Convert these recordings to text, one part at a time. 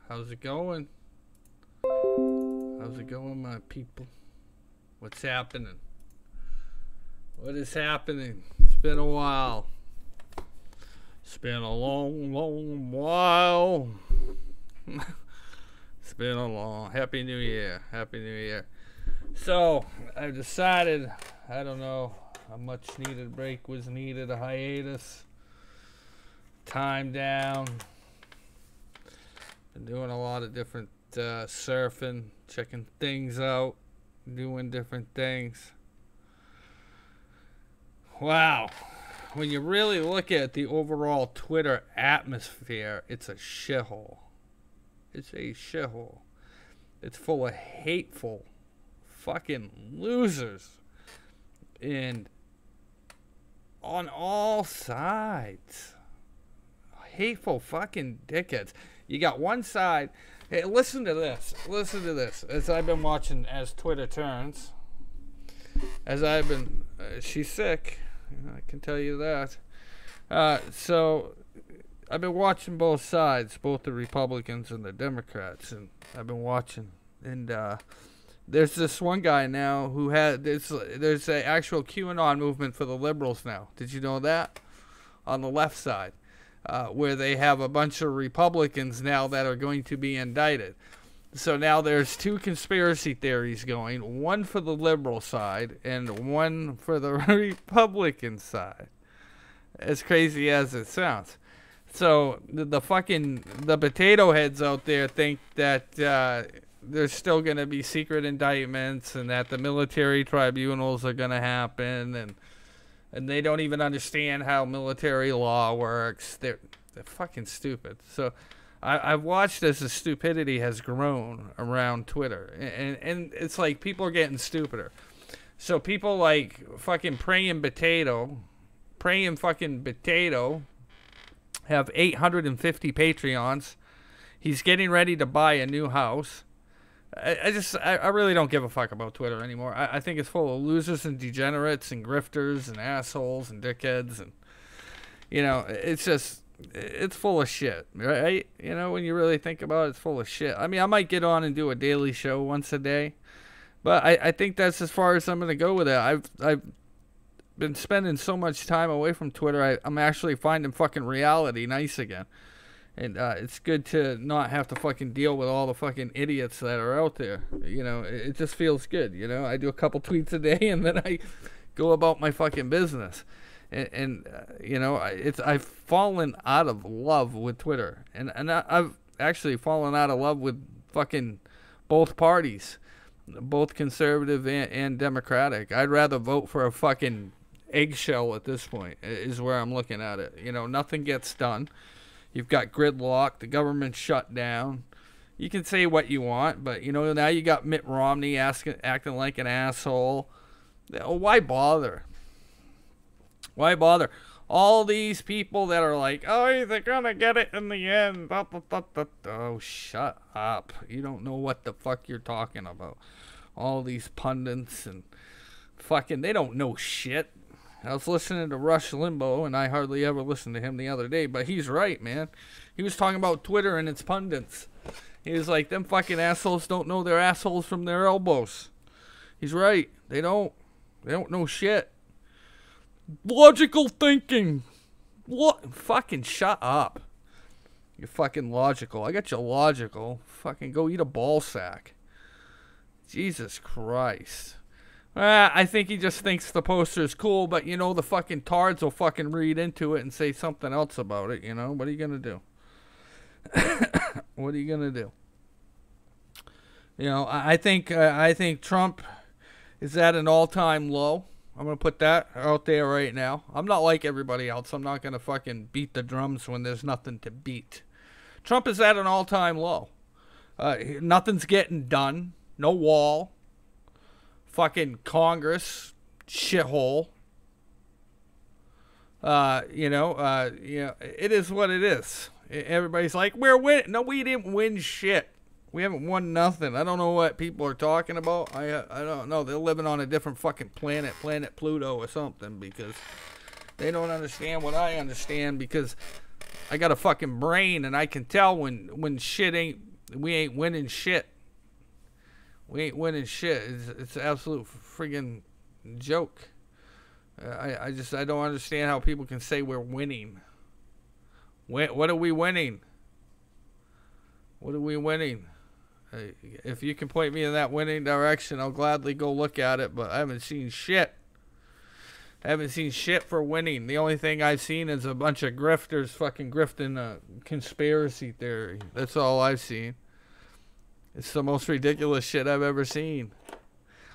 How's it going? How's it going, my people? What's happening? What is happening? It's been a while. It's been a long, long while. It's been a long. Happy New Year. Happy New Year. So, I've decided, I don't know, a much needed break was needed, a hiatus. Time down. Been doing a lot of different surfing, checking things out, doing different things. Wow. When you really look at the overall Twitter atmosphere, it's a shithole. It's a shithole. It's full of hateful fucking losers. And on all sides. Hateful fucking dickheads. You got one side. Hey, listen to this. Listen to this. As I've been watching as Twitter turns. As I've been... she's sick. I can tell you that. So, I've been watching both sides. Both the Republicans and the Democrats. And I've been watching. And, there's this one guy now who had... There's an actual QAnon movement for the liberals now. Did you know that? On the left side. Where they have a bunch of Republicans now that are going to be indicted. So now there's two conspiracy theories going, one for the liberal side and one for the Republican side. As crazy as it sounds. So the potato heads out there think that there's still going to be secret indictments and that the military tribunals are going to happen and they don't even understand how military law works. They're fucking stupid. So I've watched as the stupidity has grown around Twitter. And it's like people are getting stupider. So people like fucking Praying fucking Potato have 850 Patreons. He's getting ready to buy a new house. I really don't give a fuck about Twitter anymore. I think it's full of losers and degenerates and grifters and assholes and dickheads and, you know, it's full of shit, right? You know, when you really think about it, it's full of shit. I mean, I might get on and do a daily show once a day, but I think that's as far as I'm going to go with it. I've been spending so much time away from Twitter, I'm actually finding fucking reality nice again. And it's good to not have to fucking deal with all the fucking idiots that are out there. You know, it just feels good, you know. I do a couple tweets a day and then I go about my fucking business. And you know, I've fallen out of love with Twitter. And I've actually fallen out of love with fucking both parties. Both conservative and Democratic. I'd rather vote for a fucking eggshell at this point, is where I'm looking at it. You know, nothing gets done. You've got gridlock, the government's shut down. You can say what you want, but, you know, now you got Mitt Romney acting like an asshole. Why bother? Why bother? All these people that are like, oh, they're going to get it in the end. Oh, shut up. You don't know what the fuck you're talking about. All these pundits and fucking, they don't know shit. I was listening to Rush Limbaugh, and I hardly ever listened to him the other day, but he's right, man. He was talking about Twitter and its pundits. He was like, them fucking assholes don't know their assholes from their elbows. He's right. They don't know shit. Logical thinking. What? Fucking shut up. You're fucking logical. I got you logical. Fucking go eat a ball sack. Jesus Christ. I think he just thinks the poster is cool, but, you know, the fucking tards will fucking read into it and say something else about it, you know? What are you going to do? What are you going to do? You know, I think Trump is at an all-time low. I'm going to put that out there right now. I'm not like everybody else. I'm not going to fucking beat the drums when there's nothing to beat. Trump is at an all-time low. Nothing's getting done. No wall. Fucking Congress shithole. You know, it is what it is. Everybody's like, we're winning. No, we didn't win shit. We haven't won nothing. I don't know what people are talking about. I don't know. They're living on a different fucking planet Pluto or something, because they don't understand what I understand, because I got a fucking brain and I can tell when shit ain't We ain't winning shit. We ain't winning shit. It's an absolute friggin' joke. I don't understand how people can say we're winning. What are we winning? What are we winning? If you can point me in that winning direction, I'll gladly go look at it, but I haven't seen shit. I haven't seen shit for winning. The only thing I've seen is a bunch of grifters fucking grifting a conspiracy theory. That's all I've seen. It's the most ridiculous shit I've ever seen.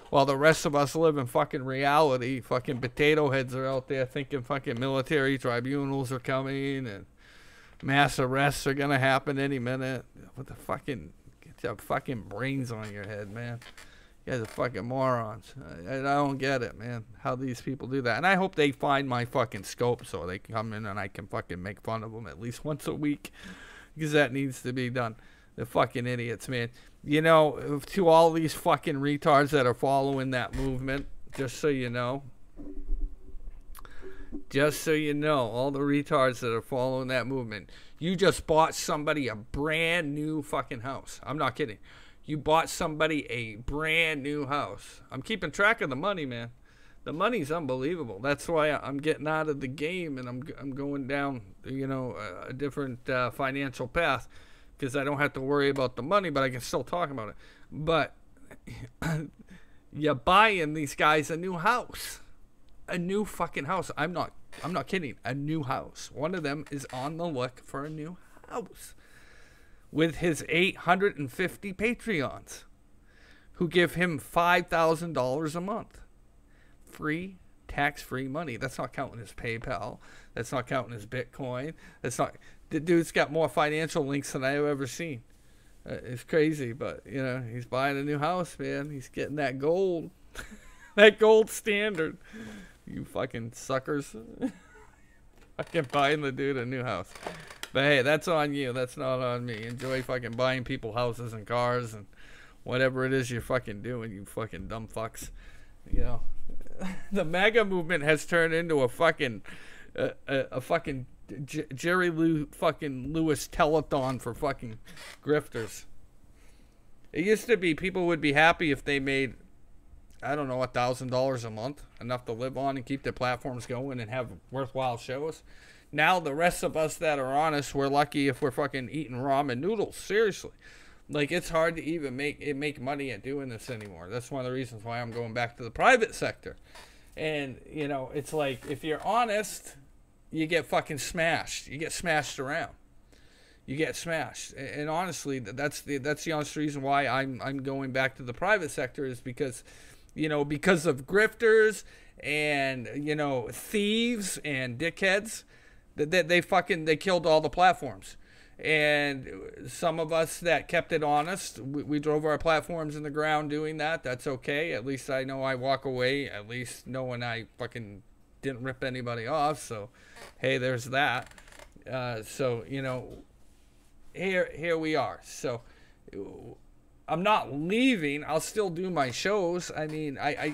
While the rest of us live in fucking reality, fucking potato heads are out there thinking fucking military tribunals are coming and mass arrests are gonna happen any minute. What the fucking, get your fucking brains on your head, man. You guys are fucking morons. I don't get it, man, how these people do that. And I hope they find my fucking scope so they can come in and I can fucking make fun of them at least once a week, because that needs to be done. The fucking idiots, man. You know, to all these fucking retards that are following that movement, just so you know, all the retards that are following that movement, you just bought somebody a brand new fucking house. I'm not kidding. You bought somebody a brand new house. I'm keeping track of the money, man. The money's unbelievable. That's why I'm getting out of the game and I'm going down, you know, a different financial path, because I don't have to worry about the money, but I can still talk about it. But you're buying these guys a new house. A new fucking house. I'm not kidding. A new house. One of them is on the look for a new house with his 850 Patreons who give him $5,000 a month. Free, tax-free money. That's not counting his PayPal. That's not counting his Bitcoin. That's not... The dude's got more financial links than I've ever seen. It's crazy, but, you know, he's buying a new house, man. He's getting that gold. That gold standard. You fucking suckers. Fucking buying the dude a new house. But hey, that's on you. That's not on me. Enjoy fucking buying people houses and cars and whatever it is you're fucking doing, you fucking dumb fucks. You know, the MAGA movement has turned into a fucking Jerry Lewis telethon for fucking grifters. It used to be people would be happy if they made, I don't know, $1,000 a month, enough to live on and keep their platforms going and have worthwhile shows. Now the rest of us that are honest, we're lucky if we're fucking eating ramen noodles. Seriously. Like, it's hard to even make money at doing this anymore. That's one of the reasons why I'm going back to the private sector. And, you know, it's like, if you're honest, you get fucking smashed. You get smashed around. You get smashed. And honestly, that's the honest reason why I'm going back to the private sector, is because, you know, because of grifters and, you know, thieves and dickheads, they killed all the platforms. And some of us that kept it honest, we drove our platforms in the ground doing that. That's okay. At least I know I walk away, at least knowing I fucking didn't rip anybody off. So, hey, there's that. So, you know, here we are. So, I'm not leaving. I'll still do my shows. I mean, I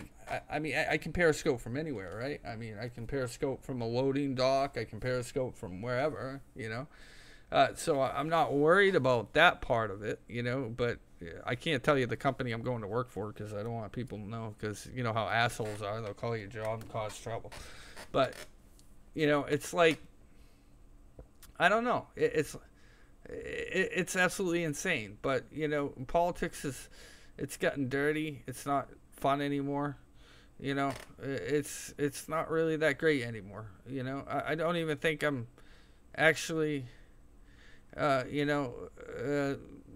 can Periscope from anywhere, right? I mean, I can Periscope from a loading dock. I can Periscope from wherever, you know. So I'm not worried about that part of it, you know. But I can't tell you the company I'm going to work for, because I don't want people to know, because you know how assholes are. They'll call you a job and cause trouble. But, you know, it's like, I don't know. It's absolutely insane. But, you know, politics it's gotten dirty. It's not fun anymore. You know, it's not really that great anymore. You know, I don't even think I'm actually, you know,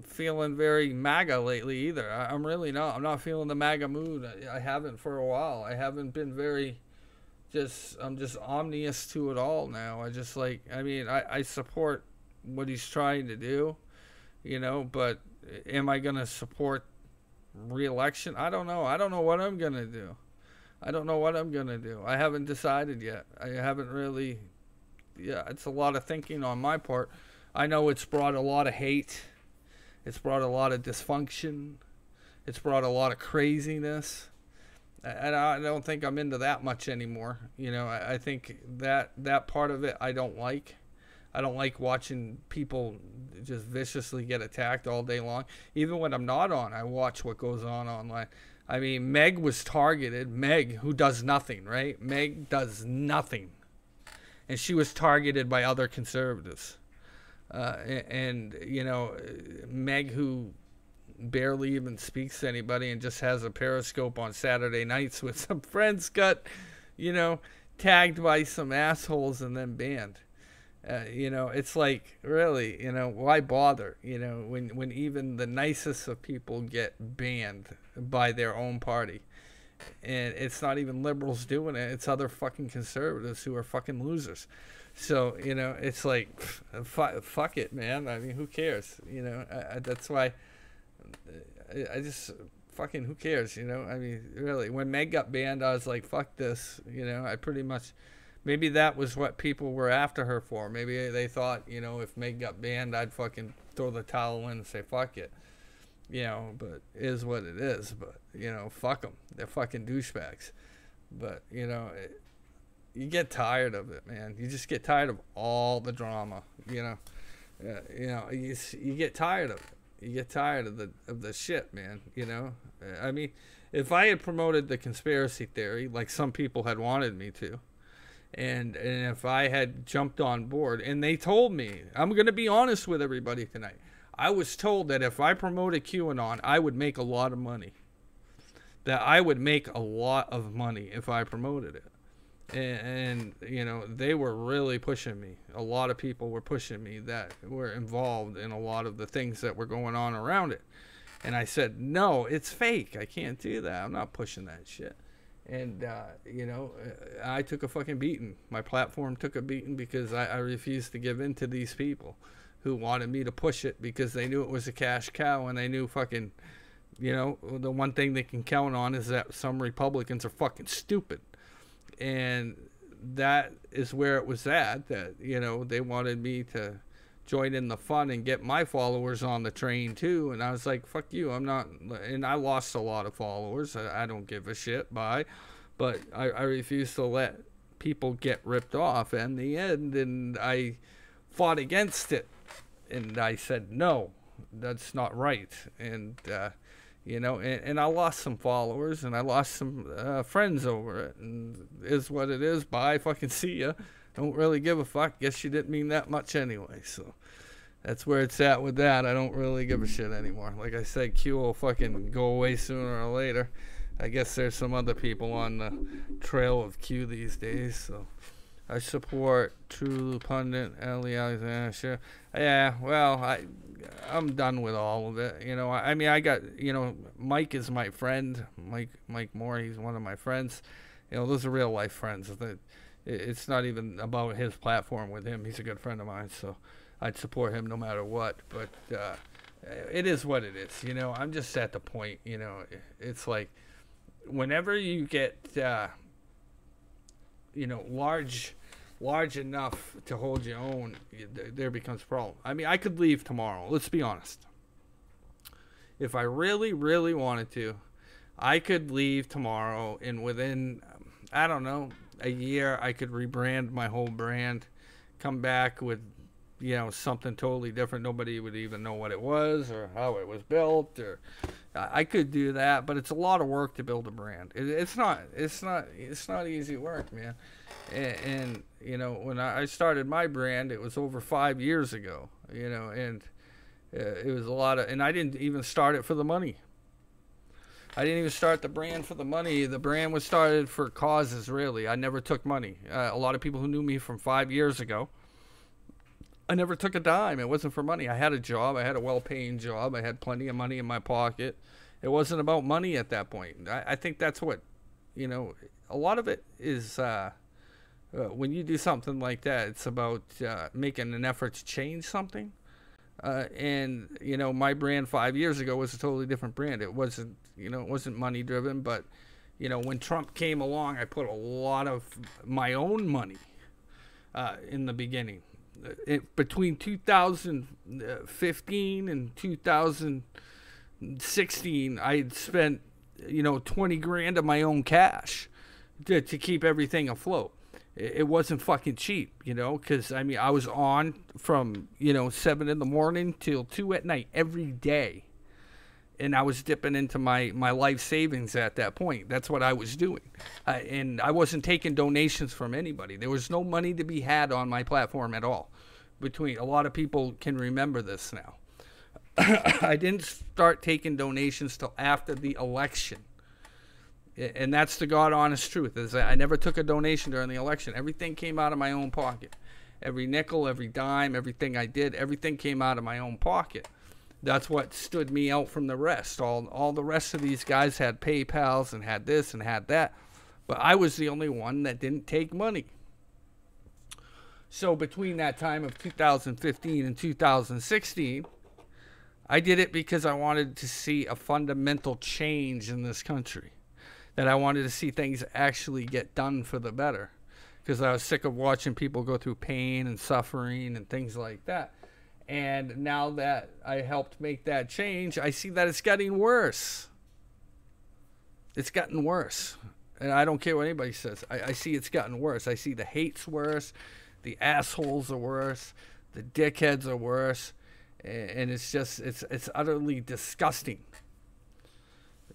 feeling very MAGA lately either. I'm really not. I'm not feeling the MAGA mood. I haven't for a while. I haven't been very, I'm just omnious to it all now. I support what he's trying to do, you know, but am I going to support re-election? I don't know. I don't know what I'm going to do. I haven't decided yet. I haven't really, it's a lot of thinking on my part. I know it's brought a lot of hate. It's brought a lot of dysfunction. It's brought a lot of craziness. And I don't think I'm into that much anymore. You know, I think that part of it I don't like. I don't like watching people just viciously get attacked all day long. Even when I'm not on, I watch what goes on online. I mean, Meg was targeted. Meg, who does nothing, right? Meg does nothing. And she was targeted by other conservatives. And, you know, Meg, who barely even speaks to anybody and just has a Periscope on Saturday nights with some friends, got, you know, tagged by some assholes and then banned. You know, it's like, really, you know, why bother? You know, when even the nicest of people get banned by their own party. And it's not even liberals doing it. It's other fucking conservatives who are fucking losers. So, you know, it's like, fuck it, man. I mean, who cares? You know, that's why I just fucking, who cares? You know, I mean, really, when Meg got banned, I was like, fuck this. You know, I pretty much, maybe that was what people were after her for. Maybe they thought, you know, if Meg got banned, I'd fucking throw the towel in and say, fuck it. You know, but it is what it is. But, you know, fuck them. They're fucking douchebags. But, you know, you get tired of it, man. You just get tired of all the drama, you know. You know, you get tired of it. You get tired of the shit, man, you know. I mean, if I had promoted the conspiracy theory like some people had wanted me to, and if I had jumped on board, and they told me, I'm going to be honest with everybody tonight, I was told that if I promoted QAnon, I would make a lot of money. That I would make a lot of money if I promoted it. And you know, they were really pushing me. A lot of people were pushing me that were involved in a lot of the things that were going on around it. And I said, no, it's fake. I can't do that. I'm not pushing that shit. And, you know, I took a fucking beating. My platform took a beating because I refused to give in to these people who wanted me to push it because they knew it was a cash cow, and they knew fucking, you know, the one thing they can count on is that some Republicans are fucking stupid. And that is where it was at, that, you know, they wanted me to join in the fun and get my followers on the train too. And I was like, fuck you, I'm not. And I lost a lot of followers. I don't give a shit by, but I refuse to let people get ripped off in the end. And I fought against it, and I said, no, that's not right. And you know, and I lost some followers, and I lost some friends over it, and is what it is. Bye, fucking see ya. Don't really give a fuck. Guess you didn't mean that much anyway. So that's where it's at with that. I don't really give a shit anymore. Like I said, Q will fucking go away sooner or later. I guess there's some other people on the trail of Q these days. So I support True Pundit, Ellie Alexander. Sure. Yeah, well, I'm done with all of it. You know, I mean, I got, you know, Mike is my friend. Mike Moore, he's one of my friends. You know, those are real life friends. It's not even about his platform with him. He's a good friend of mine, so I'd support him no matter what. But it is what it is. You know, I'm just at the point, you know, it's like whenever you get, you know, large enough to hold your own, there becomes a problem. I mean, I could leave tomorrow. Let's be honest. If I really, really wanted to, I could leave tomorrow, and within, I don't know, a year, I could rebrand my whole brand, come back with, you know, something totally different. Nobody would even know what it was or how it was built, or I could do that, but it's a lot of work to build a brand. It's not easy work, man. And you know, when I started my brand, it was over 5 years ago, you know, and it was a lot of, and I didn't even start it for the money. I didn't even start the brand for the money. The brand was started for causes, really. I never took money. A lot of people who knew me from 5 years ago, I never took a dime. It wasn't for money. I had a job. I had a well-paying job. I had plenty of money in my pocket. It wasn't about money at that point. I think that's what, you know, a lot of it is, when you do something like that, it's about making an effort to change something. And, you know, my brand 5 years ago was a totally different brand. It wasn't, you know, it wasn't money driven, but, you know, when Trump came along, I put a lot of my own money in the beginning. Between 2015 and 2016, I had spent, you know, 20 grand of my own cash to keep everything afloat. it wasn't fucking cheap, you know, because I mean I was on from 7 in the morning till 2 at night every day, and I was dipping into my life savings at that point. That's what I was doing, and I wasn't taking donations from anybody. There was no money to be had on my platform at all. Between a lot of people can remember this now. I didn't start taking donations till after the election. And that's the God honest truth, is that I never took a donation during the election. Everything came out of my own pocket. Every nickel, every dime, everything I did, everything came out of my own pocket. That's what stood me out from the rest. All the rest of these guys had PayPals and had this and had that. But I was the only one that didn't take money. So between that time of 2015 and 2016, I did it because I wanted to see a fundamental change in this country. That I wanted to see things actually get done for the better, because I was sick of watching people go through pain and suffering and things like that. And now that I helped make that change, I see that it's getting worse. It's gotten worse. And I don't care what anybody says. I see it's gotten worse. I see the hate's worse. The assholes are worse. The dickheads are worse. And it's just, it's utterly disgusting.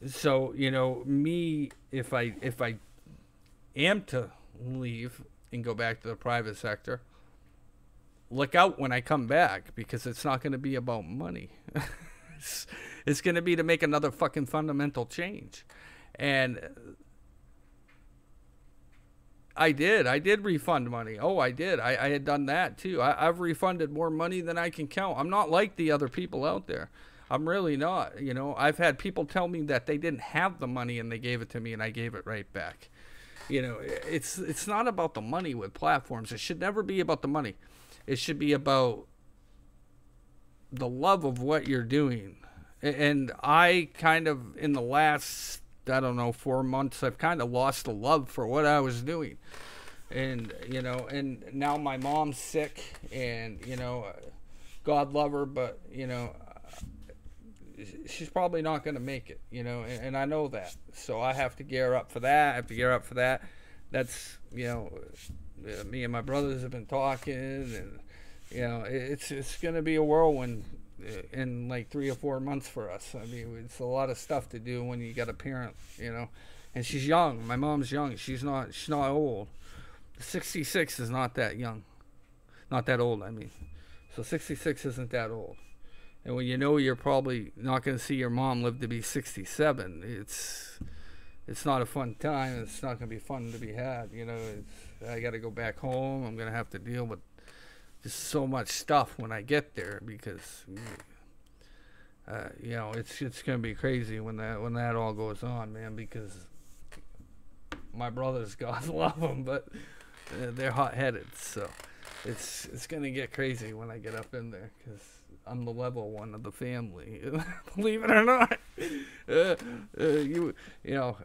So, me, if I am to leave and go back to the private sector, look out when I come back, because it's not going to be about money. It's going to be to make another fucking fundamental change. And I did refund money. Oh, I did. I had done that too. I've refunded more money than I can count. I'm not like the other people out there. I'm really not. I've had people tell me that they didn't have the money and they gave it to me and I gave it right back. It's not about the money with platforms. It should never be about the money. It should be about the love of what you're doing. And I kind of, in the last, 4 months, I've kind of lost the love for what I was doing. And, and now my mom's sick, and, God love her, but, she's probably not going to make it, and I know that. So I have to gear up for that. That's, me and my brothers have been talking, and, it's going to be a whirlwind in like 3 or 4 months for us. I mean, it's a lot of stuff to do when you got a parent, and she's young. My mom's young. She's not old. 66 is not that young. Not that old, I mean. So 66 isn't that old. And when you're probably not going to see your mom live to be 67, it's not a fun time. It's not going to be fun to be had. I got to go back home. I'm going to have to deal with just so much stuff when I get there, because it's going to be crazy when that all goes on, man. Because my brothers, God love them, but they're hot-headed. So it's going to get crazy when I get up in there, because I'm the level one of the family, believe it or not.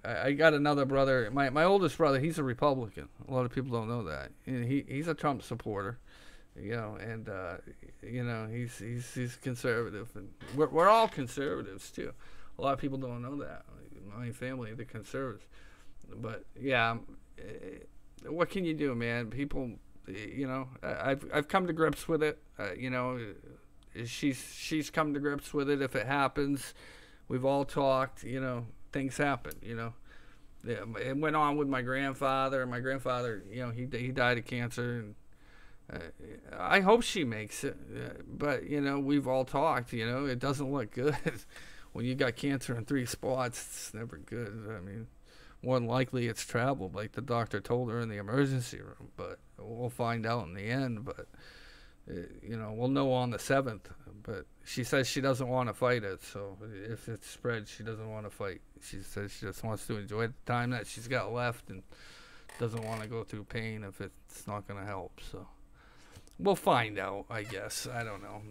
I got another brother. My oldest brother, he's a Republican. A lot of people don't know that. He's a Trump supporter, and he's conservative, and we're all conservatives too. A lot of people don't know that. My family, they're conservatives, but yeah, what can you do, man? People, I've come to grips with it. She's come to grips with it. If it happens, we've all talked. Things happen. It went on with my grandfather. My grandfather, he died of cancer, and I hope she makes it. But we've all talked. It doesn't look good when you got cancer in 3 spots. It's never good. I mean, more than likely it's traveled, like the doctor told her in the emergency room. But we'll find out in the end. But we'll know on the 7th, but she says she doesn't want to fight it. So if it spreads, she doesn't want to fight. She says she just wants to enjoy the time that she's got left and doesn't want to go through pain if it's not going to help. So we'll find out, I guess. I don't know.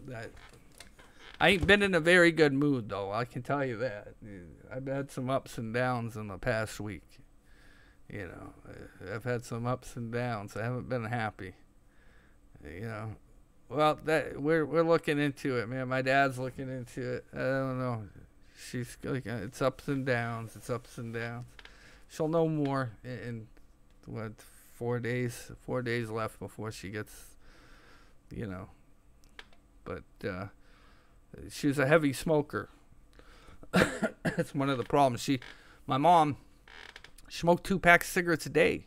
I ain't been in a very good mood, though. I can tell you that. I've had some ups and downs in the past week. I've had some ups and downs. I haven't been happy. Well, we're looking into it, man. My dad's looking into it. I don't know. She's like, it's ups and downs. It's ups and downs. She'll know more in 4 days left before she gets, you know. But she was a heavy smoker. That's one of the problems. My mom, smoked 2 packs of cigarettes a day.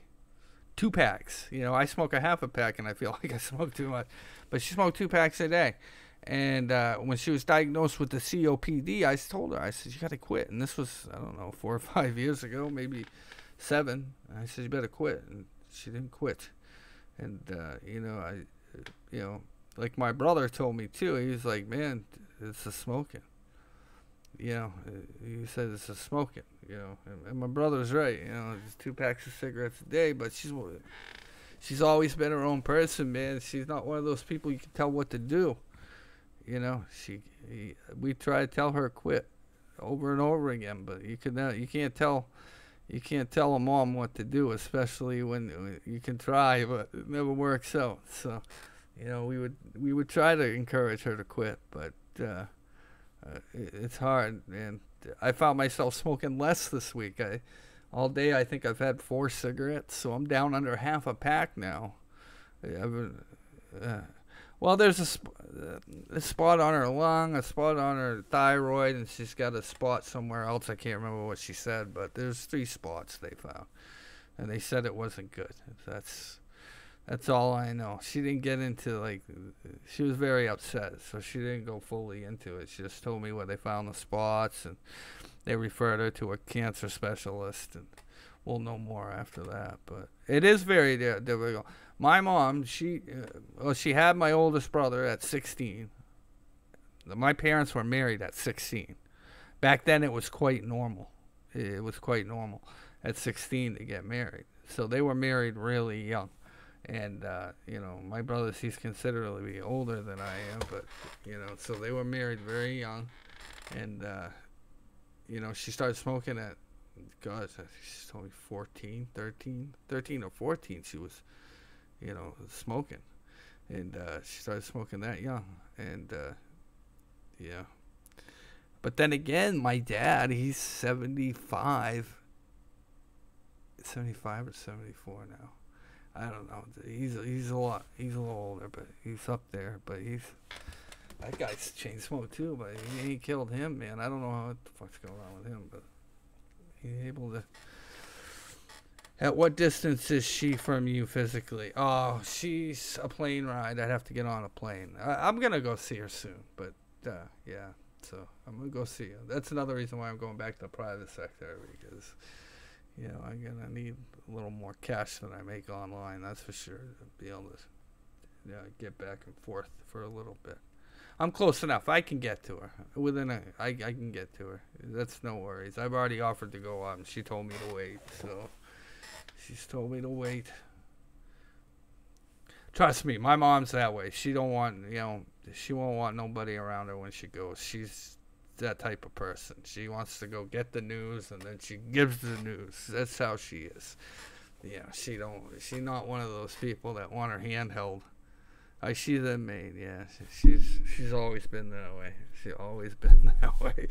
2 packs. I smoke a half a pack and I feel like I smoke too much. But she smoked 2 packs a day. And when she was diagnosed with the COPD, I told her, I said, you got to quit. And this was, I don't know, 4 or 5 years ago, maybe 7. I said, you better quit. And she didn't quit. And, like my brother told me too, he was like, man, it's the smoking. He said it's the smoking, and my brother's right, it's 2 packs of cigarettes a day, but she's always been her own person, man. She's not one of those people you can tell what to do. We try to tell her quit over and over again, but you can't tell a mom what to do, especially when you can try, but it never works out. So, we would try to encourage her to quit, but it's hard, and I found myself smoking less this week. All day I think I've had 4 cigarettes, so I'm down under half a pack now. Well, there's a spot on her lung, a spot on her thyroid, and she's got a spot somewhere else. I can't remember what she said, but there's 3 spots they found, and they said it wasn't good. That's all I know. She didn't get into, she was very upset, so she didn't go fully into it. She just told me where they found the spots, and they referred her to a cancer specialist, and we'll know more after that. But it is very difficult. My mom, she had my oldest brother at 16. My parents were married at 16. Back then, it was quite normal. It was quite normal at 16 to get married. So they were married really young. And, my brother, he's considerably older than I am, but, so they were married very young. And, she started smoking at, God, she's only 13 or 14. She was, smoking. And she started smoking that young. And, yeah. But then again, my dad, he's 75 or 74 now. I don't know. He's a little older, but he's up there. But that guy's chain smoked too, but he ain't killed him, man. I don't know what the fuck's going on with him, but he's able to. At what distance is she from you physically? Oh, she's a plane ride. I'd have to get on a plane. I'm gonna go see her soon, but yeah. So I'm gonna go see her. That's another reason why I'm going back to the private sector, because I'm gonna need a little more cash than I make online. That's for sure, to be able to get back and forth for a little bit. I'm close enough. I can get to her. I can get to her. That's no worries. I've already offered to go up, and she told me to wait. So she's told me to wait. Trust me, my mom's that way. She don't want, she won't want nobody around her when she goes. She's that type of person. She wants to go get the news, and then she gives the news. That's how she is. She's not one of those people that want her hand held. She's a maid, yeah. She's always been that way. She's always been that way.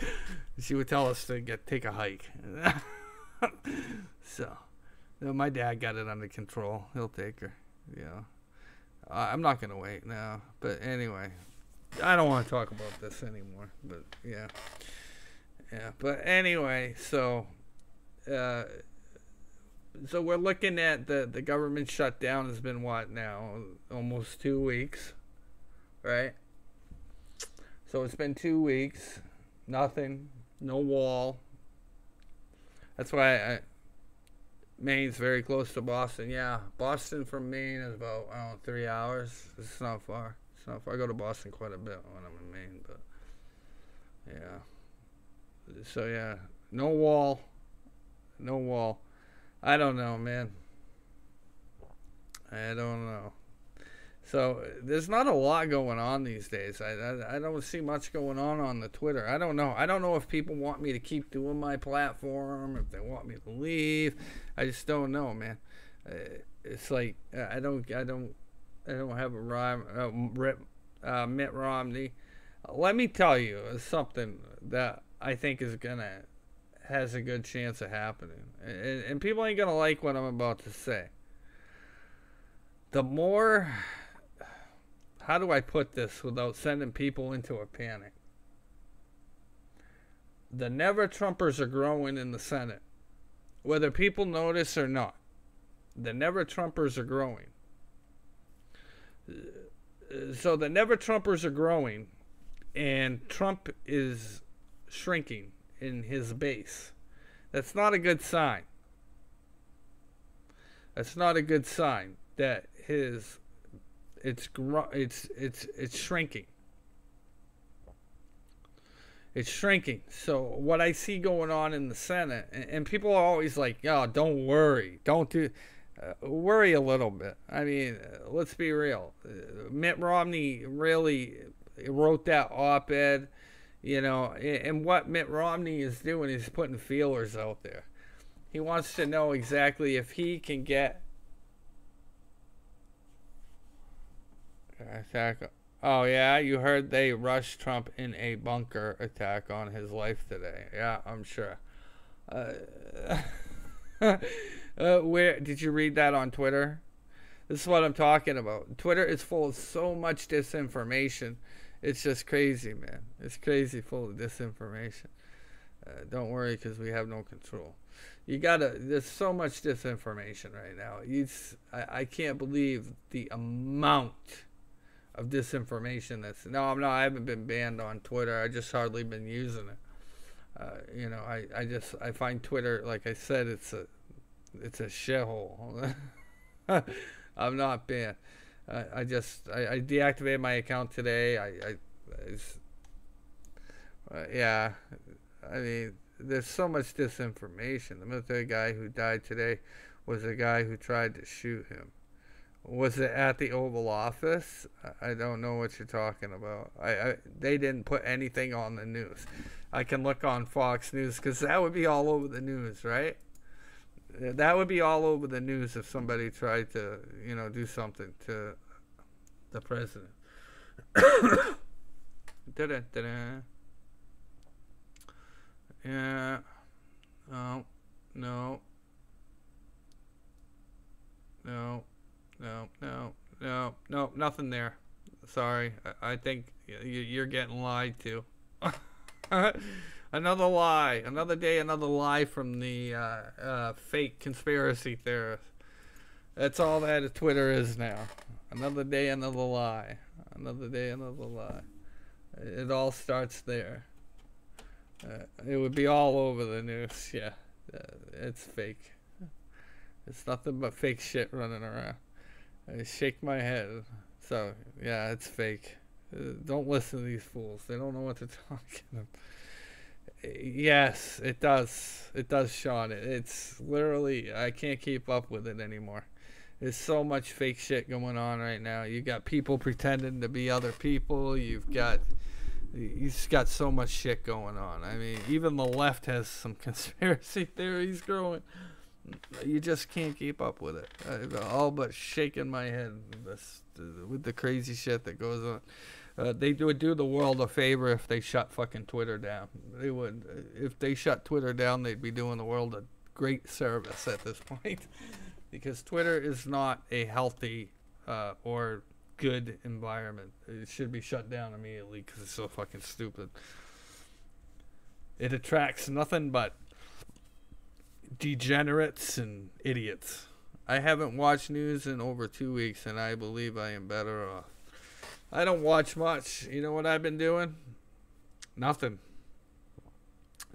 She would tell us to take a hike. So, my dad got it under control. He'll take her. I'm not gonna wait now. But anyway, I don't want to talk about this anymore. But yeah. But anyway, so we're looking at the government shutdown has been what now? Almost 2 weeks, right? So it's been 2 weeks. Nothing. No wall. That's why Maine's very close to Boston. Yeah, Boston from Maine is about 3 hours. It's not far. I go to Boston quite a bit when I'm in Maine, but yeah. So yeah, no wall. I don't know, man. I don't know. So there's not a lot going on these days. I don't see much going on the Twitter. I don't know if people want me to keep doing my platform, if they want me to leave. I just don't know, man. It's like I don't have a rhyme. Mitt Romney. Let me tell you something that I think has a good chance of happening, and people ain't gonna like what I'm about to say. the more, how do I put this without sending people into a panic? The never Trumpers are growing in the Senate, whether people notice or not. The never Trumpers are growing. So the never Trumpers are growing, and Trump is shrinking in his base. That's not a good sign. That's not a good sign that it's shrinking. It's shrinking. So what I see going on in the Senate, and people are always like, "Oh, don't worry, don't do." Worry a little bit. I mean, let's be real. Mitt Romney really wrote that op-ed, you know, and what Mitt Romney is doing is putting feelers out there. He wants to know exactly if he can get attack. Oh yeah, you heard they rushed Trump in a bunker attack on his life today. Yeah, I'm sure. Where did you read that on Twitter? This is what I'm talking about. Twitter is full of so much disinformation. It's just crazy, man. It's crazy, full of disinformation. Don't worry, because we have no control. There's so much disinformation right now. I can't believe the amount of disinformation that's. No, I haven't been banned on Twitter. I just hardly been using it. You know, I find Twitter, like I said, it's a shithole. I'm not banned. I deactivated my account today. Yeah. I mean, there's so much disinformation. The military guy who died today was a guy who tried to shoot him. Was it at the Oval Office? I don't know what you're talking about. They didn't put anything on the news. I can look on Fox News, because that would be all over the news, right? That would be all over the news if somebody tried to, you know, do something to the president. Da-da-da-da. Yeah. Oh, no. No. No, no, no, no, nothing there. Sorry. I think you're getting lied to. Another lie. Another day, another lie from the fake conspiracy theorists. That's all that Twitter is now. Another day, another lie. Another day, another lie. It all starts there. It would be all over the news. Yeah. It's fake. It's nothing but fake shit running around. I shake my head. So, yeah, it's fake. Don't listen to these fools. They don't know what they're talking about. Yes, it does. It does, Sean. It's literally, I can't keep up with it anymore. There's so much fake shit going on right now. You got people pretending to be other people. You've got so much shit going on. I mean, even the left has some conspiracy theories growing. You just can't keep up with it. I'm all but shaking my head with the crazy shit that goes on. They would do the world a favor if they shut fucking Twitter down. They would. If they shut Twitter down, they'd be doing the world a great service at this point. Because Twitter is not a healthy or good environment. It should be shut down immediately because it's so fucking stupid. It attracts nothing but degenerates and idiots. I haven't watched news in over 2 weeks, and I believe I am better off. I don't watch much. You know what I've been doing? Nothing.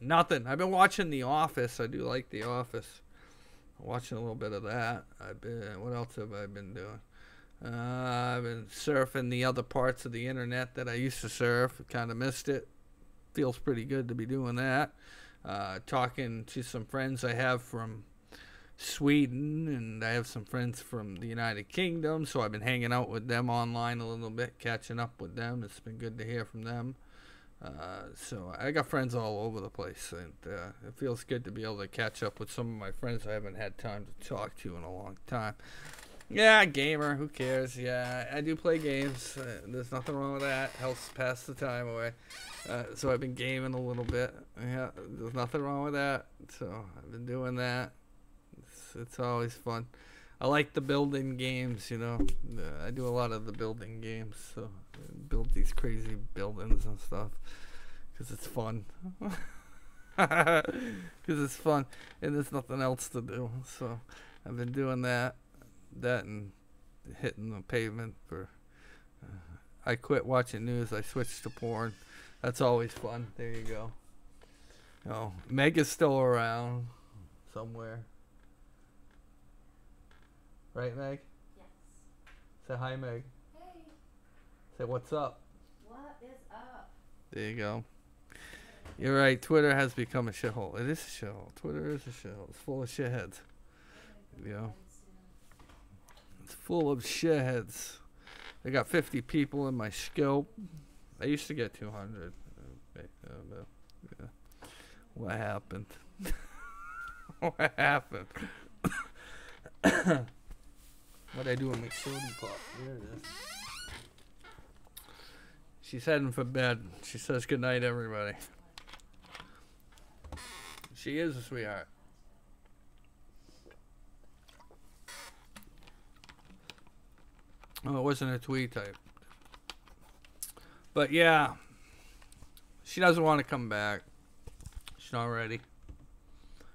I've been watching The Office. I do like The Office. I'm watching a little bit of that. What else have I been doing? I've been surfing the other parts of the internet that I used to surf. Kind of missed it. Feels pretty good to be doing that. Talking to some friends I have from Sweden, and I have some friends from the United Kingdom, so I've been hanging out with them online a little bit, catching up with them. It's been good to hear from them. So I got friends all over the place, and it feels good to be able to catch up with some of my friends I haven't had time to talk to in a long time. Yeah, gamer, who cares? Yeah, I do play games. There's nothing wrong with that. Helps pass the time away. So I've been gaming a little bit. Yeah, there's nothing wrong with that. So I've been doing that. It's always fun. I like the building games, you know. I do a lot of the building games, so I build these crazy buildings and stuff because it's fun. Because it's fun and there's nothing else to do. So I've been doing that and hitting the pavement for. I quit watching news. I switched to porn. That's always fun. There you go. Oh, Meg is still around somewhere. Right, Meg? Yes. Say hi, Meg. Hey. Say what's up. What is up? There you go. You're right. Twitter has become a shithole. It is a shithole. Twitter is a shithole. It's full of shitheads. Yeah. It's full of shitheads. I got 50 people in my scope. I used to get 200. Yeah. What happened? What happened? What'd I do with my soda pop? There it is. She's heading for bed. She says goodnight, everybody. She is a sweetheart. Oh, it wasn't a tweet type. But yeah, she doesn't want to come back. She's not ready.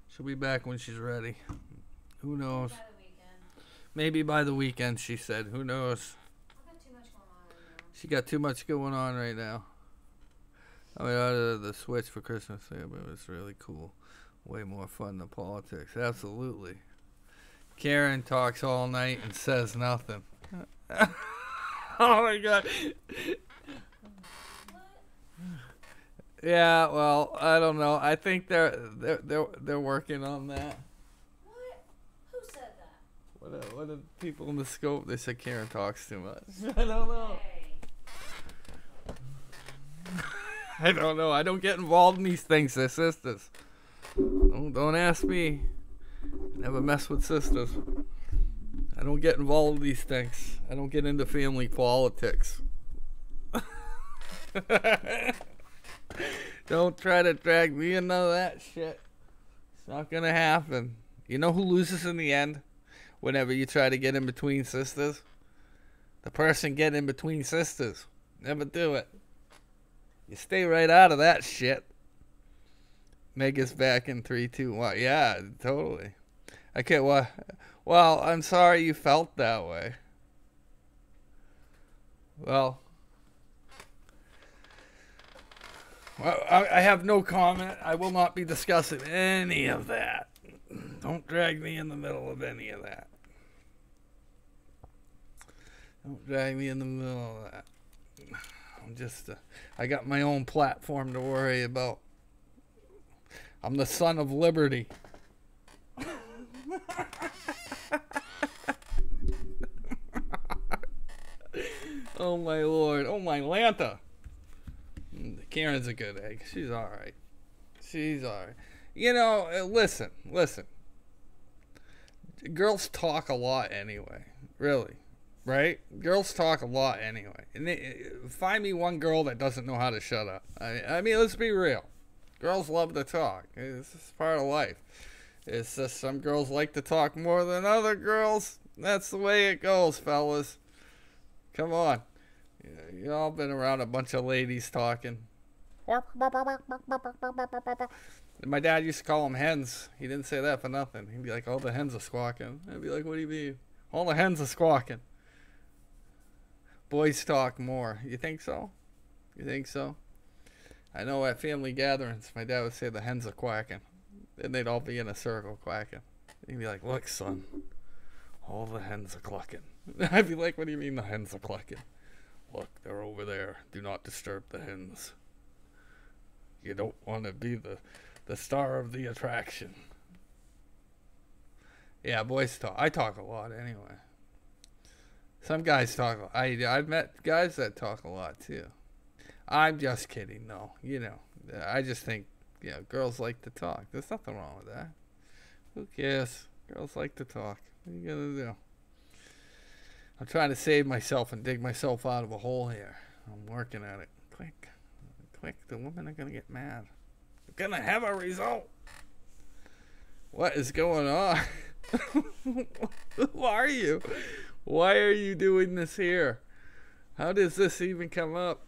She'll be back when she's ready. Who knows? By the weekend. Maybe by the weekend, she said. Who knows? I've got too much going on right now. She got too much going on right now. I mean, out of the Switch for Christmas, yeah, but it was really cool. Way more fun than politics. Absolutely. Karen talks all night and says nothing. Oh my god. Yeah, well, I don't know. I think they're working on that. What? Who said that? What are people in the scope? They said Karen talks too much. I don't know. Hey. I don't know. I don't get involved in these things. They're sisters. Don't ask me. Never mess with sisters. I don't get involved in these things. I don't get into family politics. Don't try to drag me into that shit. It's not gonna happen. You know who loses in the end? Whenever you try to get in between sisters? The person getting in between sisters. Never do it. You stay right out of that shit. Meg is back in 3, 2, 1. Yeah, totally. Okay, well, I'm sorry you felt that way. Well, I have no comment. I will not be discussing any of that. Don't drag me in the middle of any of that. Don't drag me in the middle of that. I'm just, I got my own platform to worry about. I'm the son of liberty. Oh my lord. Oh my Lanta. Karen's a good egg. She's alright. She's alright. You know, listen. Girls talk a lot anyway. Really. Right? Girls talk a lot anyway. And find me one girl that doesn't know how to shut up. I mean, let's be real. Girls love to talk. It's just part of life. It's just some girls like to talk more than other girls. That's the way it goes, fellas. Come on. You all been around a bunch of ladies talking. My dad used to call them hens. He didn't say that for nothing. He'd be like, all the hens are squawking. I'd be like, what do you mean? All the hens are squawking. Boys talk more. You think so? You think so? I know at family gatherings, my dad would say the hens are quacking. Then they'd all be in a circle quacking. He'd be like, look, son, all the hens are clucking. I'd be like, what do you mean the hens are clucking? Look, they're over there. Do not disturb the hens. You don't want to be the star of the attraction. Yeah, boys talk. I talk a lot anyway. Some guys talk. I've met guys that talk a lot too. I'm just kidding. No, you know. I just think, yeah, girls like to talk. There's nothing wrong with that. Who cares? Girls like to talk. What are you gonna do? I'm trying to save myself and dig myself out of a hole here. I'm working at it. Quick. The women are gonna get mad. We're gonna have a result. What is going on? Who are you? Why are you doing this here? How does this even come up?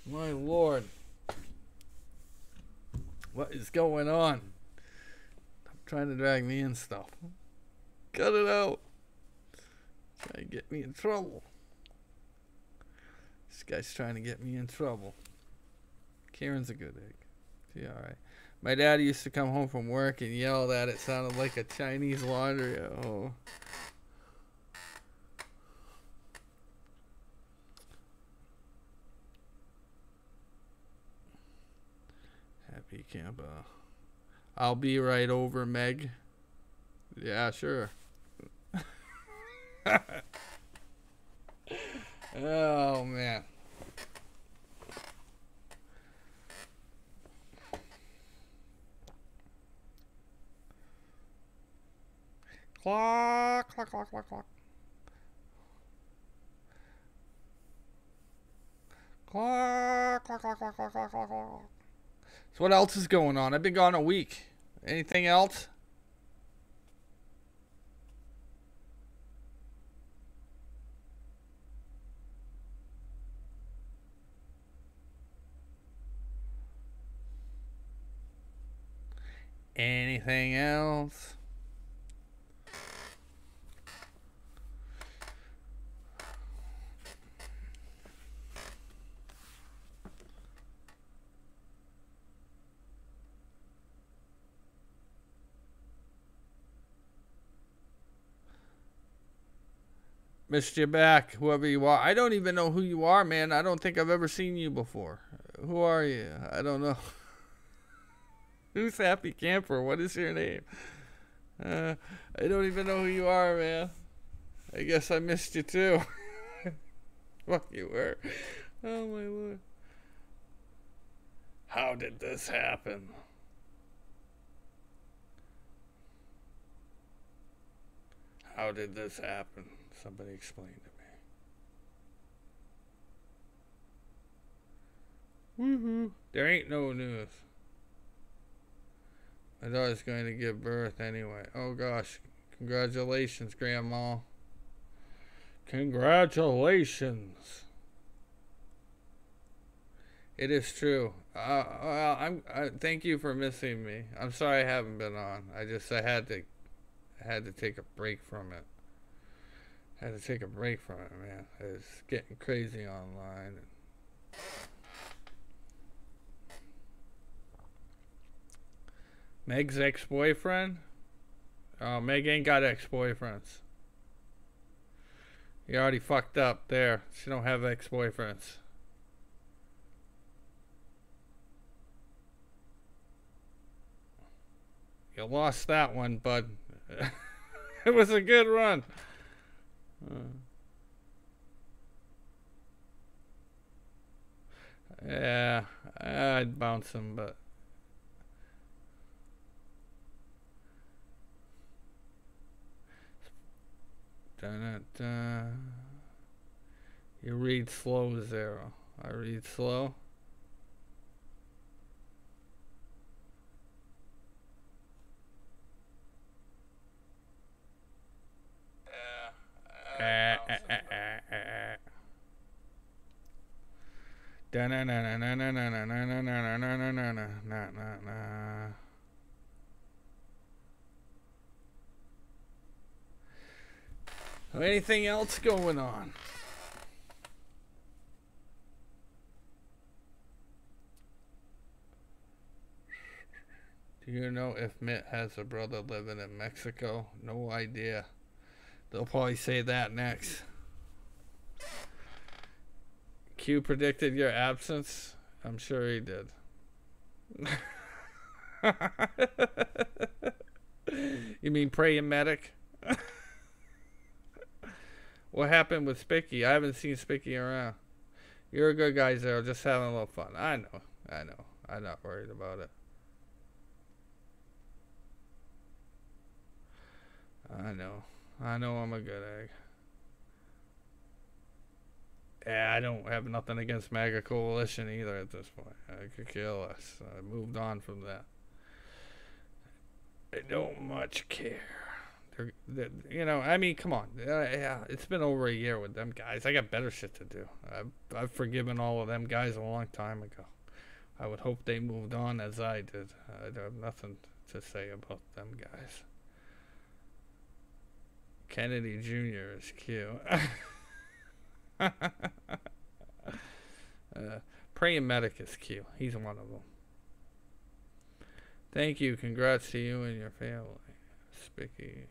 My lord. What is going on? I'm trying to drag me in stuff. Cut it out. Trying to get me in trouble. This guy's trying to get me in trouble. Karen's a good egg. She alright. My dad used to come home from work and yell that it sounded like a Chinese laundry at home. Happy camper. I'll be right over, Meg. Yeah, sure. Oh, man. Clock, clock, clock, clock, clock. Clock, clock, clock, clock, clock, clock, clock. So what else is going on? I've been gone a week. Anything else? Anything else? Missed you back, whoever you are. I don't even know who you are, man. I don't think I've ever seen you before. Who are you? I don't know. Who's Happy Camper? What is your name? I don't even know who you are, man. I guess I missed you too. Fuck you were. Oh my lord. How did this happen? How did this happen? Somebody explain to me. Woohoo. There ain't no news. My daughter's going to give birth anyway. Oh gosh. Congratulations, Grandma. Congratulations. It is true. Well, thank you for missing me. I'm sorry I haven't been on. I had to take a break from it. Had to take a break from it, man. It's getting crazy online. Meg's ex-boyfriend? Oh, Meg ain't got ex-boyfriends. You already fucked up there. She don't have ex-boyfriends. You lost that one, bud. It was a good run. Yeah, I'd bounce him, but da-da-da. You read slow, Zero. I read slow. Anything else going on? Do you know if Mitt has a brother living in Mexico? No idea. They'll probably say that next. Q predicted your absence? I'm sure he did. You mean praying medic? What happened with Spicky? I haven't seen Spicky around. You're a good guy, Zero. Just having a little fun. I know. I'm not worried about it. I know I'm a good egg. Yeah, I don't have nothing against MAGA Coalition either at this point. I could care less. I moved on from that. I don't much care. You know, I mean, come on. Yeah, it's been over a year with them guys. I got better shit to do. I've forgiven all of them guys a long time ago. I would hope they moved on as I did. I have nothing to say about them guys. Kennedy Jr. is cute. Praying Medic is cute. He's one of them. Thank you. Congrats to you and your family. Spicky.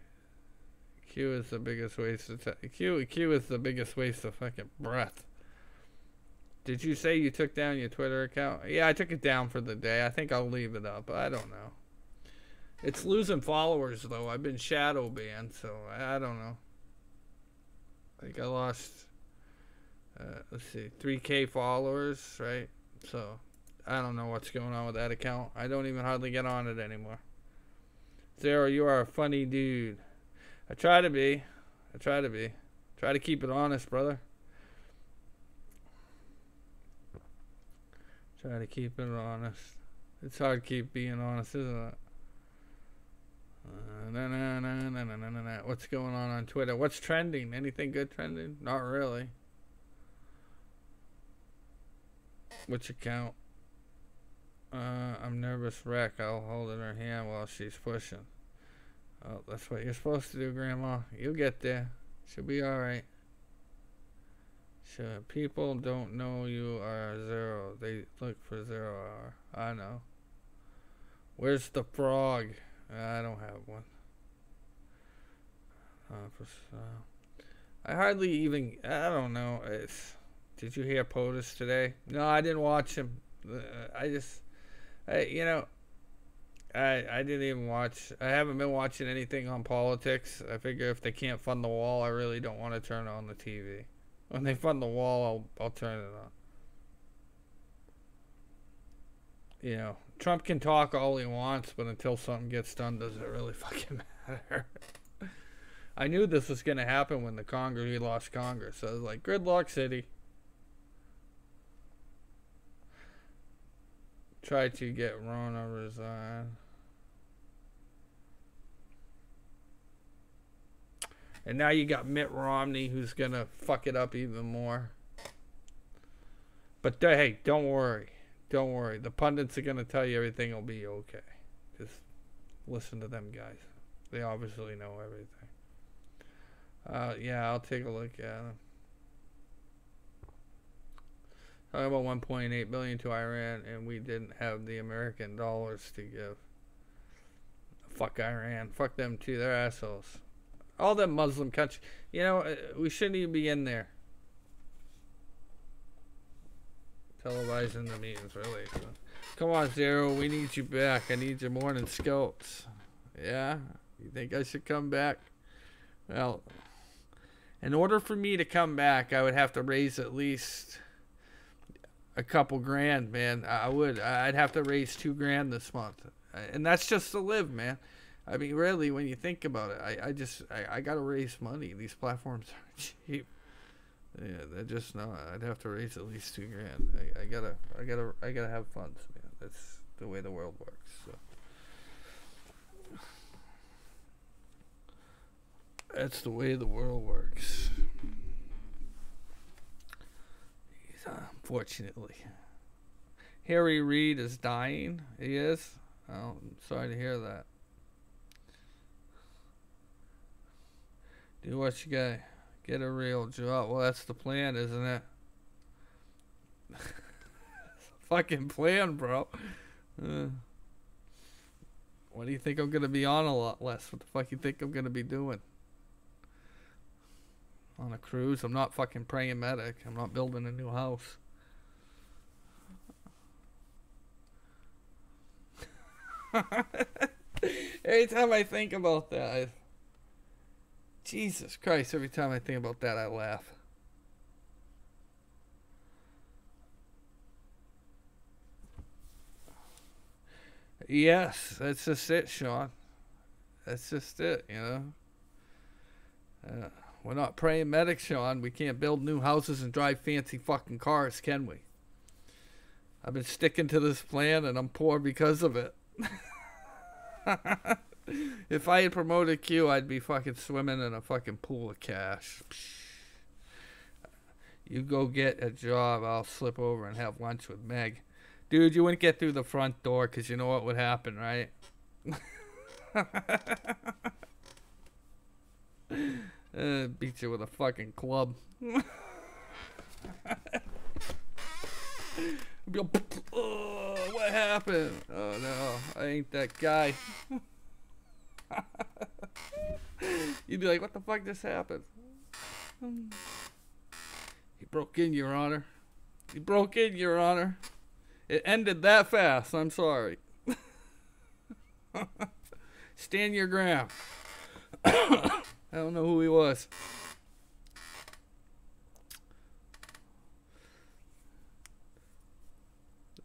Q is the biggest waste of Q is the biggest waste of fucking breath. Did you say you took down your Twitter account? Yeah, I took it down for the day. I think I'll leave it up. I don't know. It's losing followers though. I've been shadow banned, so I don't know. I think I lost let's see, 3K followers, right? So I don't know what's going on with that account. I don't even hardly get on it anymore. Zero, you are a funny dude. I try to be. Try to keep it honest, brother. Try to keep it honest. It's hard to keep being honest, isn't it? What's going on Twitter? What's trending? Anything good trending? Not really. Which account? I'm nervous wreck. I'll hold in her hand while she's pushing. Oh, that's what you're supposed to do, Grandma. You'll get there. She'll be alright. Sure. People don't know you are Zero. They look for 0 hour. I know. Where's the frog? I don't have one. I hardly even... I don't know. Did you hear POTUS today? No, I didn't watch him. You know... I didn't even watch. I haven't been watching anything on politics. I figure if they can't fund the wall, I really don't want to turn on the TV. When they fund the wall, I'll turn it on. You know, Trump can talk all he wants, but until something gets done, does it really fucking matter? I knew this was gonna happen when we lost Congress. So I was like, good luck, city. Try to get Rona resign. And now you got Mitt Romney who's going to fuck it up even more. But hey, don't worry. Don't worry. The pundits are going to tell you everything will be okay. Just listen to them guys. They obviously know everything. Yeah, I'll take a look at them. Talking about 1.8 billion to Iran, and we didn't have the American dollars to give. Fuck Iran. Fuck them too. They're assholes. All them Muslim countries. You know, we shouldn't even be in there. Televising the meetings, really. So. Come on, Zero. We need you back. I need your morning scouts. Yeah? You think I should come back? Well, in order for me to come back, I would have to raise at least... a couple grand, man. I'd have to raise $2,000 this month, and that's just to live, man. I mean, really, when you think about it, I gotta raise money. These platforms aren't cheap. Yeah, they're just not. I'd have to raise at least $2,000. I gotta have funds, man. That's the way the world works. So. That's the way the world works. Unfortunately, Harry Reid is dying. He is. Oh, I'm sorry to hear that. Do what you got. Get a real job. Well, that's the plan, isn't it? Fucking plan, bro. What do you think I'm gonna be on a lot less? What the fuck you think I'm gonna be doing? On a cruise? I'm not fucking praying medic. I'm not building a new house. Every time I think about that, Jesus Christ, every time I think about that, I laugh. Yes, that's just it, Sean. That's just it, you know. We're not praying medics, Sean. We can't build new houses and drive fancy fucking cars, can we? I've been sticking to this plan, and I'm poor because of it. If I had promoted Q, I'd be fucking swimming in a fucking pool of cash. You go get a job, I'll slip over and have lunch with Meg. Dude, you wouldn't get through the front door because you know what would happen, right? Beat you with a fucking club. Oh, what happened? Oh no, I ain't that guy. You'd be like, what the fuck just happened? He broke in, Your Honor. He broke in, Your Honor. It ended that fast. I'm sorry. Stand your ground. I don't know who he was.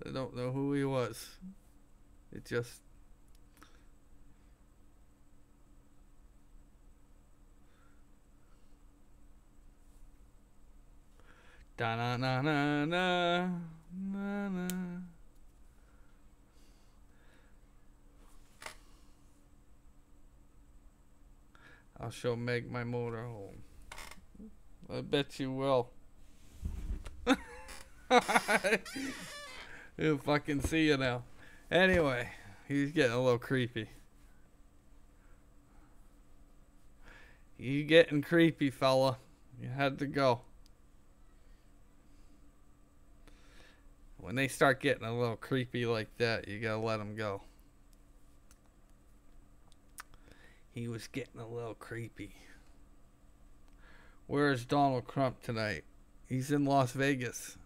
I don't know who he was. It just... Da-na-na-na-na. Na-na. I'll show Meg my motorhome. I bet you will. He'll fucking see you now. Anyway, he's getting a little creepy. You getting creepy, fella. You had to go. When they start getting a little creepy like that, you gotta let them go. He was getting a little creepy. Where is Donald Trump tonight? He's in Las Vegas.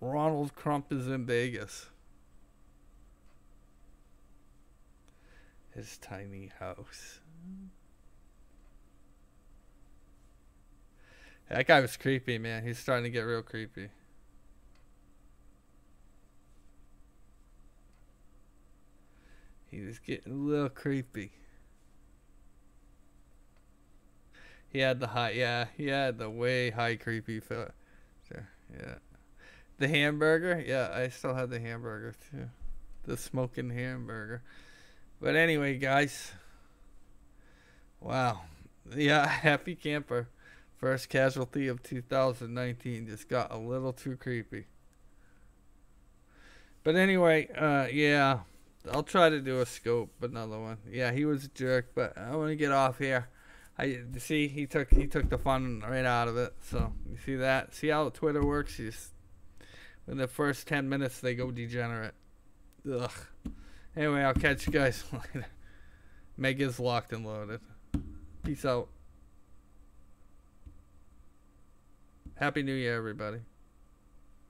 Ronald Trump is in Vegas. His tiny house. That guy was creepy, man. He's starting to get real creepy. He was getting a little creepy. He had the high, yeah, he had the way high creepy fella. Yeah. The hamburger, yeah, I still have the hamburger too. The smoking hamburger. But anyway, guys. Wow. Yeah, Happy Camper. First casualty of 2019 just got a little too creepy. But anyway, yeah. I'll try to do a scope, another one. Yeah, he was a jerk, but I want to get off here. I see he took the fun right out of it. So you see that? See how Twitter works? In the first 10 minutes they go degenerate. Ugh. Anyway, I'll catch you guys later. Meg is locked and loaded. Peace out. Happy New Year, everybody.